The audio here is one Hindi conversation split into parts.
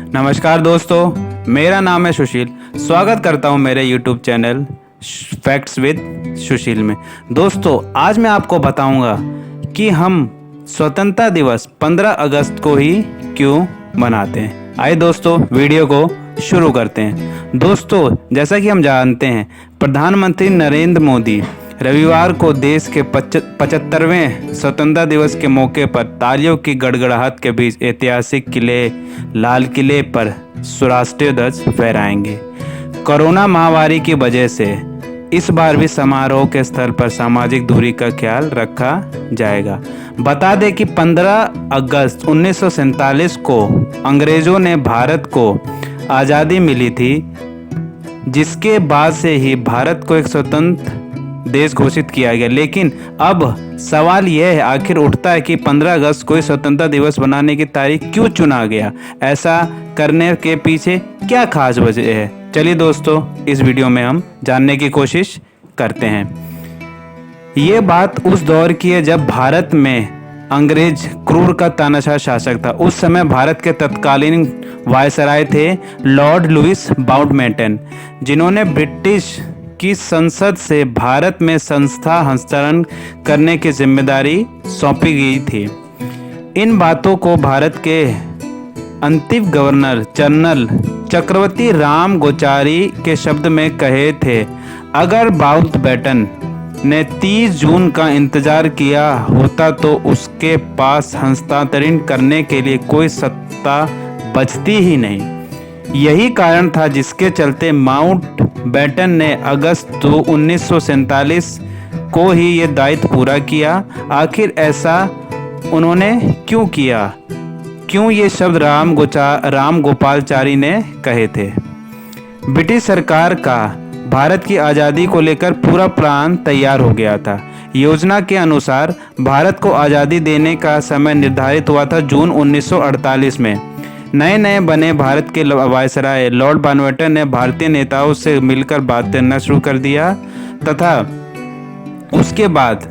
नमस्कार दोस्तों, मेरा नाम है सुशील। स्वागत करता हूं मेरे YouTube चैनल फैक्ट्स विद सुशील में। दोस्तों, आज मैं आपको बताऊंगा कि हम स्वतंत्रता दिवस 15 अगस्त को ही क्यों मनाते हैं। आइए दोस्तों, वीडियो को शुरू करते हैं। दोस्तों, जैसा कि हम जानते हैं, प्रधानमंत्री नरेंद्र मोदी रविवार को देश के 75वें स्वतंत्रता दिवस के मौके पर तालियों की गड़गड़ाहट के बीच ऐतिहासिक किले लाल किले पर स्वराष्ट्रीय ध्वज फहराएंगे। कोरोना महामारी की वजह से इस बार भी समारोह के स्थल पर सामाजिक दूरी का ख्याल रखा जाएगा। बता दें कि 15 अगस्त 1947 को अंग्रेजों ने भारत को आज़ादी मिली थी, जिसके बाद से ही भारत को एक स्वतंत्र देश घोषित किया गया। लेकिन अब सवाल यह है, आखिर उठता है कि 15 अगस्त को स्वतंत्रता दिवस बनाने की तारीख क्यों चुना गया? ऐसा करने के पीछे क्या खास वजह है? चलिए दोस्तों, इस वीडियो में हम जानने की कोशिश करते हैं। ये बात उस दौर की है जब भारत में अंग्रेज क्रूर का तानाशाह शासक था। उस समय भारत के तत्कालीन वायसराय थे लॉर्ड लुईस माउंटबेटन, जिन्होंने ब्रिटिश की संसद से भारत में संस्था हस्तांतरण करने की जिम्मेदारी सौंपी गई थी। इन बातों को भारत के अंतिम गवर्नर जनरल चक्रवर्ती रामगोचारी के शब्द में कहे थे, अगर माउंटबेटन ने 30 जून का इंतजार किया होता तो उसके पास हस्तांतरण करने के लिए कोई सत्ता बचती ही नहीं। यही कारण था जिसके चलते माउंटबेटन ने अगस्त 1947 को ही ये दायित्व पूरा किया। आखिर ऐसा उन्होंने क्यों किया? क्यों ये शब्द रामगोपालचारी ने कहे थे? ब्रिटिश सरकार का भारत की आज़ादी को लेकर पूरा प्लान तैयार हो गया था। योजना के अनुसार भारत को आज़ादी देने का समय निर्धारित हुआ था जून 1948 में। नए बने भारत के वायसराय लॉर्ड माउंटबेटन ने भारतीय नेताओं से मिलकर बात करना शुरू कर दिया तथा उसके बाद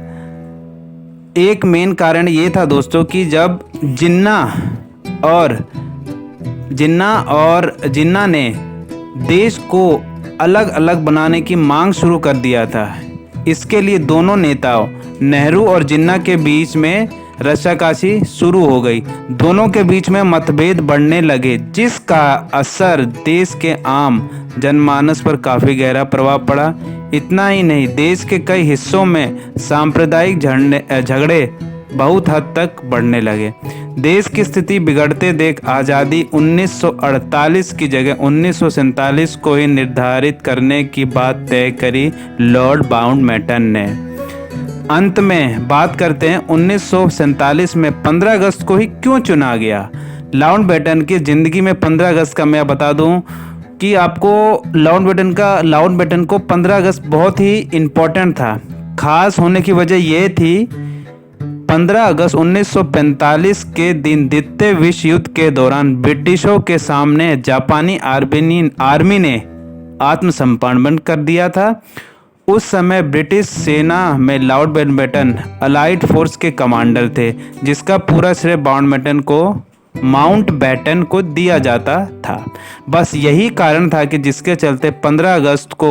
एक मेन कारण ये था दोस्तों कि जब जिन्ना ने देश को अलग अलग बनाने की मांग शुरू कर दिया था। इसके लिए दोनों नेताओं नेहरू और जिन्ना के बीच में रस्साकशी शुरू हो गई। दोनों के बीच में मतभेद बढ़ने लगे, जिसका असर देश के आम जनमानस पर काफ़ी गहरा प्रभाव पड़ा। इतना ही नहीं, देश के कई हिस्सों में सांप्रदायिक झगड़े बहुत हद तक बढ़ने लगे। देश की स्थिति बिगड़ते देख आज़ादी 1948 की जगह 1947 को ही निर्धारित करने की बात तय करी लॉर्ड माउंटबेटन ने। अंत में बात करते हैं 1947 में 15 अगस्त को ही क्यों चुना गया। माउंटबेटन की ज़िंदगी में 15 अगस्त का मैं बता दूं कि आपको माउंटबेटन को 15 अगस्त बहुत ही इम्पोर्टेंट था। खास होने की वजह यह थी, 15 अगस्त 1945 के दिन द्वितीय विश्व युद्ध के दौरान ब्रिटिशों के सामने जापानी आर्मी ने आत्मसमर्पण कर दिया था। उस समय ब्रिटिश सेना में लॉर्ड माउंटबेटन अलाइड फोर्स के कमांडर थे, जिसका पूरा श्रेय माउंटबेटन को दिया जाता था। बस यही कारण था कि जिसके चलते 15 अगस्त को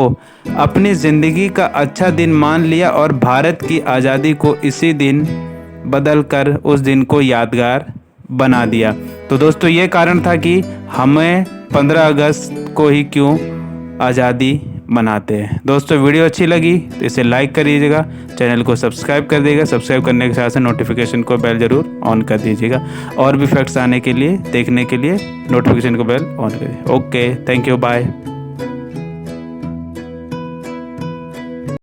अपनी ज़िंदगी का अच्छा दिन मान लिया और भारत की आज़ादी को इसी दिन बदलकर उस दिन को यादगार बना दिया। तो दोस्तों, ये कारण था कि हमें 15 अगस्त को ही क्यों आज़ादी मनाते हैं। दोस्तों, वीडियो अच्छी लगी तो इसे लाइक कर दीजिएगा, चैनल को सब्सक्राइब कर दीजिएगा। सब्सक्राइब करने के साथ साथ नोटिफिकेशन को बेल जरूर ऑन कर दीजिएगा और भी फैक्ट्स आने के लिए देखने के लिए नोटिफिकेशन को बेल ऑन करिए। Okay, thank you, bye.